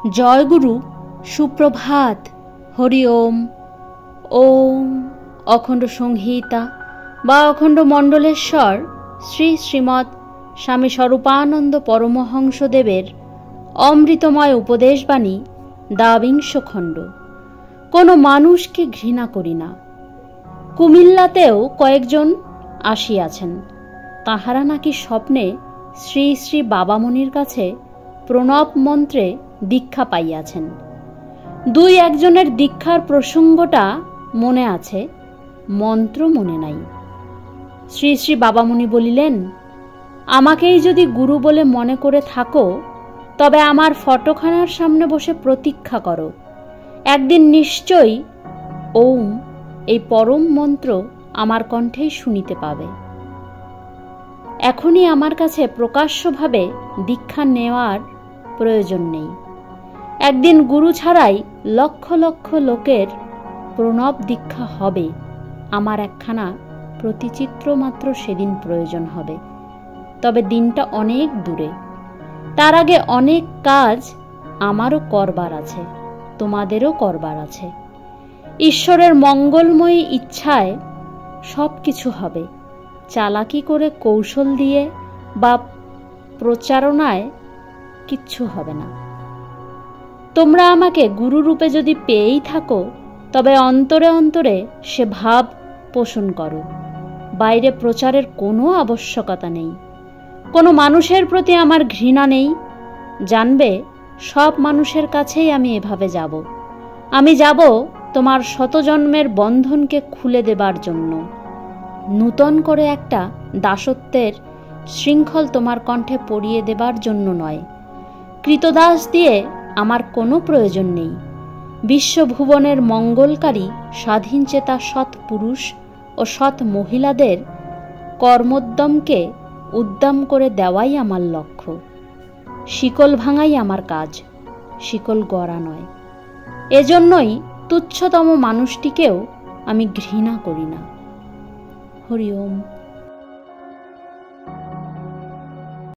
জয় গুরু, সুপ্রভাত। হরি ওম। ওম অখণ্ড সংহিতা বা অখণ্ড মণ্ডলেশ্বর শ্রী শ্রীমৎ স্বামী স্বরূপানন্দ পরমহংসদেবের অমৃতময় উপদেশবাণী, দ্বাবিংশ খণ্ড। কোনো মানুষকে ঘৃণা করি না। কুমিল্লাতেও কয়েকজন আসিয়াছেন। তাহারা নাকি স্বপ্নে শ্রী শ্রী বাবামণির কাছে প্রণব মন্ত্রে দীক্ষা পাইয়াছেন। দুই একজনের দীক্ষার প্রসঙ্গটা মনে আছে, মন্ত্র মনে নাই। শ্রী শ্রী বাবামণি বলিলেন, আমাকেই যদি গুরু বলে মনে করে থাকো, তবে আমার ফটোখানার সামনে বসে প্রতীক্ষা করো। একদিন নিশ্চয়ই ওম এই পরম মন্ত্র আমার কণ্ঠেই শুনিতে পাবে। এখনই আমার কাছে প্রকাশ্যভাবে দীক্ষা নেওয়ার প্রয়োজন নেই। একদিন গুরু ছাড়াই লক্ষ লক্ষ লোকের প্রণব দীক্ষা হবে। আমার একখানা প্রতিচিত্র মাত্র সেদিন প্রয়োজন হবে। তবে দিনটা অনেক দূরে। তার আগে অনেক কাজ আমারও করবার আছে, তোমাদেরও করবার আছে। ঈশ্বরের মঙ্গলময়ী ইচ্ছায় সব কিছু হবে। চালাকি করে, কৌশল দিয়ে বা প্রচারণায় কিচ্ছু হবে না। তোমরা আমাকে গুরুরূপে যদি পেয়েই থাকো, তবে অন্তরে অন্তরে সে ভাব পোষণ করো। বাইরে প্রচারের কোনো আবশ্যকতা নেই। কোনো মানুষের প্রতি আমার ঘৃণা নেই। জানবে, সব মানুষের কাছেই আমি এভাবে যাব। আমি যাব তোমার শতজন্মের বন্ধনকে খুলে দেবার জন্য। নূতন করে একটা দাসত্বের শৃঙ্খল তোমার কণ্ঠে পরিয়ে দেবার জন্য নয়। কৃতদাস দিয়ে আমার কোনো প্রয়োজন নেই। বিশ্বভুবনের মঙ্গলকারী স্বাধীনচেতা সৎ পুরুষ ও সৎ মহিলাদের কর্মোদ্যমকে উদ্দাম করে দেওয়াই আমার লক্ষ্য। শিকল ভাঙাই আমার কাজ, শিকল গড়া নয়। এজন্যই তুচ্ছতম মানুষটিকেও আমি ঘৃণা করি না। হরি ওম।